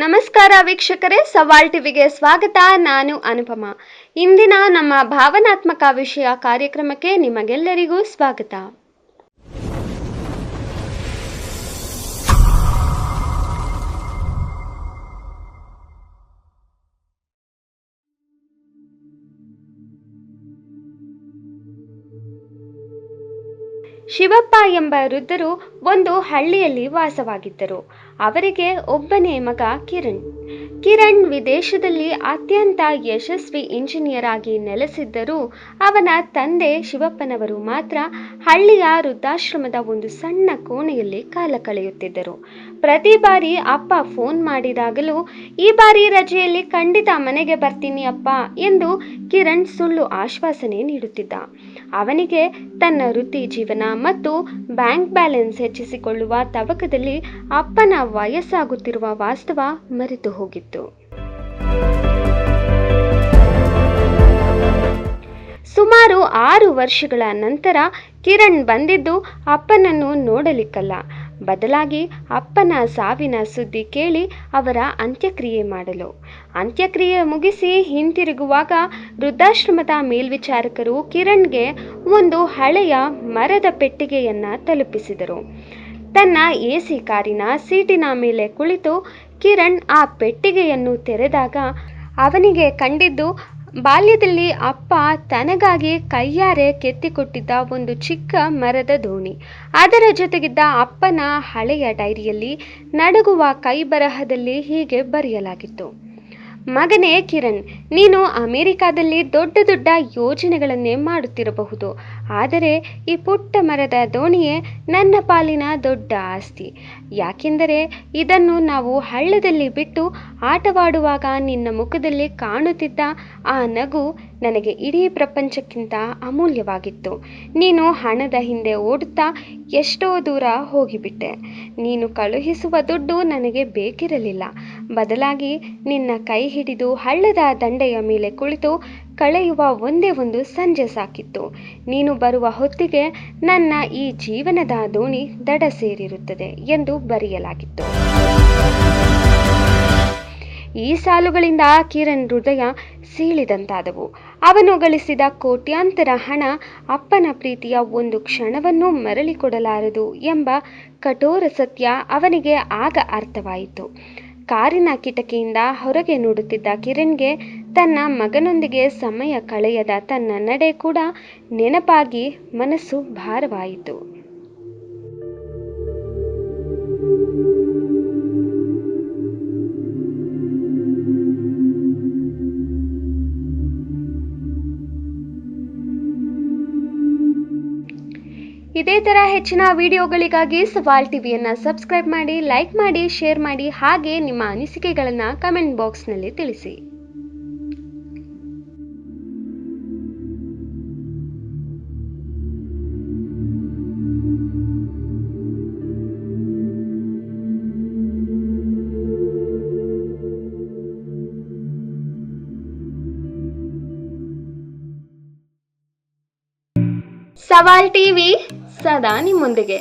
ನಮಸ್ಕಾರ ವೀಕ್ಷಕರೇ, ಸವಾಲ್ ಟಿವಿಗೆ ಸ್ವಾಗತ. ನಾನು ಅನುಪಮ. ಇಂದಿನ ನಮ್ಮ ಭಾವನಾತ್ಮಕ ವಿಷಯ ಕಾರ್ಯಕ್ರಮಕ್ಕೆ ನಿಮಗೆಲ್ಲರಿಗೂ ಸ್ವಾಗತ. ಶಿವಪ್ಪ ಎಂಬ ವೃದ್ಧರು ಒಂದು ಹಳ್ಳಿಯಲ್ಲಿ ವಾಸವಾಗಿದ್ದರು. ಅವರಿಗೆ ಒಬ್ಬನೇ ಮಗ ಕಿರಣ್ ವಿದೇಶದಲ್ಲಿ ಅತ್ಯಂತ ಯಶಸ್ವಿ ಇಂಜಿನಿಯರ್ ಆಗಿ ನೆಲೆಸಿದ್ದರೂ ಅವನ ತಂದೆ ಶಿವಪ್ಪನವರು ಮಾತ್ರ ಹಳ್ಳಿಯ ವೃದ್ಧಾಶ್ರಮದ ಒಂದು ಸಣ್ಣ ಕೋಣೆಯಲ್ಲಿ ಕಾಲ ಕಳೆಯುತ್ತಿದ್ದರು. ಪ್ರತಿ ಬಾರಿ ಅಪ್ಪ ಫೋನ್ ಮಾಡಿದಾಗಲೂ ಈ ಬಾರಿ ರಜೆಯಲ್ಲಿ ಖಂಡಿತ ಮನೆಗೆ ಬರ್ತೀನಿ ಅಪ್ಪ ಎಂದು ಕಿರಣ್ ಸುಳ್ಳು ಆಶ್ವಾಸನೆ ನೀಡುತ್ತಿದ್ದ. ಅವನಿಗೆ ತನ್ನ ವೃತ್ತಿ ಜೀವನ ಮತ್ತು ಬ್ಯಾಂಕ್ ಬ್ಯಾಲೆನ್ಸ್ ಹೆಚ್ಚಿಸಿಕೊಳ್ಳುವ ತವಕದಲ್ಲಿ ಅಪ್ಪನ ವಯಸ್ಸಾಗುತ್ತಿರುವ ವಾಸ್ತವ ಮರೆತು ಹೋಗಿತ್ತು. ಸುಮಾರು 6 ವರ್ಷಗಳ ನಂತರ ಕಿರಣ್ ಬಂದಿದ್ದು ಅಪ್ಪನನ್ನು ನೋಡಲಿಕ್ಕಲ್ಲ, ಬದಲಾಗಿ ಅಪ್ಪನ ಸಾವಿನ ಸುದ್ದಿ ಕೇಳಿ ಅವರ ಅಂತ್ಯಕ್ರಿಯೆ ಮಾಡಲು. ಅಂತ್ಯಕ್ರಿಯೆ ಮುಗಿಸಿ ಹಿಂತಿರುಗುವಾಗ ವೃದ್ಧಾಶ್ರಮದ ಮೇಲ್ವಿಚಾರಕರು ಕಿರಣ್ಗೆ ಒಂದು ಹಳೆಯ ಮರದ ಪೆಟ್ಟಿಗೆಯನ್ನ ತಲುಪಿಸಿದರು. ತನ್ನ ಎಸಿ ಕಾರಿನ ಸೀಟಿನ ಮೇಲೆ ಕುಳಿತು ಕಿರಣ್ ಆ ಪೆಟ್ಟಿಗೆಯನ್ನು ತೆರೆದಾಗ ಅವನಿಗೆ ಕಂಡಿದ್ದು ಬಾಲ್ಯದಲ್ಲಿ ಅಪ್ಪ ತನಗಾಗಿ ಕೈಯಾರೆ ಕೆತ್ತಿಕೊಟ್ಟಿದ್ದ ಒಂದು ಚಿಕ್ಕ ಮರದ ದೋಣಿ. ಅದರ ಜೊತೆಗಿದ್ದ ಅಪ್ಪನ ಹಳೆಯ ಡೈರಿಯಲ್ಲಿ ನಡುಗುವ ಕೈಬರಹದಲ್ಲಿ ಹೀಗೆ ಬರೆಯಲಾಗಿತ್ತು: ಮಗನೇ ಕಿರಣ್, ನೀನು ಅಮೆರಿಕಾದಲ್ಲಿ ದೊಡ್ಡ ದೊಡ್ಡ ಯೋಜನೆಗಳನ್ನೇ ಮಾಡುತ್ತಿರಬಹುದು, ಆದರೆ ಈ ಪುಟ್ಟ ಮರದ ದೋಣಿಯೇ ನನ್ನ ಪಾಲಿನ ದೊಡ್ಡ ಆಸ್ತಿ. ಯಾಕೆಂದರೆ ಇದನ್ನು ನಾವು ಹಳ್ಳದಲ್ಲಿ ಬಿಟ್ಟು ಆಟವಾಡುವಾಗ ನಿನ್ನ ಮುಖದಲ್ಲಿ ಕಾಣುತ್ತಿದ್ದ ಆ ನಗು ನನಗೆ ಇಡೀ ಪ್ರಪಂಚಕ್ಕಿಂತ ಅಮೂಲ್ಯವಾಗಿತ್ತು. ನೀನು ಹಣದ ಹಿಂದೆ ಓಡುತ್ತಾ ಎಷ್ಟೋ ದೂರ ಹೋಗಿಬಿಟ್ಟೆ. ನೀನು ಕಳುಹಿಸುವ ದುಡ್ಡು ನನಗೆ ಬೇಕಿರಲಿಲ್ಲ, ಬದಲಾಗಿ ನಿನ್ನ ಕೈ ಹಿಡಿದು ಹಳ್ಳದ ದಂಡೆಯ ಮೇಲೆ ಕುಳಿತು ಕಳೆಯುವ ಒಂದೇ ಒಂದು ಸಂಜೆ ಸಾಕಿತ್ತು. ನೀನು ಬರುವ ಹೊತ್ತಿಗೆ ನನ್ನ ಈ ಜೀವನದ ದೋಣಿ ದಡ ಸೇರಿರುತ್ತದೆ ಎಂದು ಬರೆಯಲಾಗಿತ್ತು. ಈ ಸಾಲುಗಳಿಂದ ಕಿರಣ್ ಹೃದಯ ಸೀಳಿದಂತಾದವು. ಅವನು ಗಳಿಸಿದ ಕೋಟ್ಯಾಂತರ ಹಣ ಅಪ್ಪನ ಪ್ರೀತಿಯ ಒಂದು ಕ್ಷಣವನ್ನೂ ಮರಳಿಕೊಡಲಾರದು ಎಂಬ ಕಠೋರ ಸತ್ಯ ಅವನಿಗೆ ಆಗ ಅರ್ಥವಾಯಿತು. ಕಾರಿನ ಕಿಟಕಿಯಿಂದ ಹೊರಗೆ ನೋಡುತ್ತಿದ್ದ ಕಿರಣ್ಗೆ ತನ್ನ ಮಗನೊಂದಿಗೆ ಸಮಯ ಕಳೆಯದ ತನ್ನ ನಡೆ ಕೂಡ ನೆನಪಾಗಿ ಮನಸ್ಸು ಭಾರವಾಯಿತು. ಇದೇ ಥರ ಹೆಚ್ಚಿನ ವಿಡಿಯೋಗಳಿಗಾಗಿ ಸವಾಲ್ ಟಿವಿಯನ್ನು ಸಬ್ಸ್ಕ್ರೈಬ್ ಮಾಡಿ, ಲೈಕ್ ಮಾಡಿ, ಶೇರ್ ಮಾಡಿ, ಹಾಗೆ ನಿಮ್ಮ ಅನಿಸಿಕೆಗಳನ್ನು ಕಮೆಂಟ್ ಬಾಕ್ಸ್ನಲ್ಲಿ ತಿಳಿಸಿ. ಸವಾಲ್ ಟಿವಿ ಸದಾ ನಿಮ್ಮೊಂದಿಗೆ.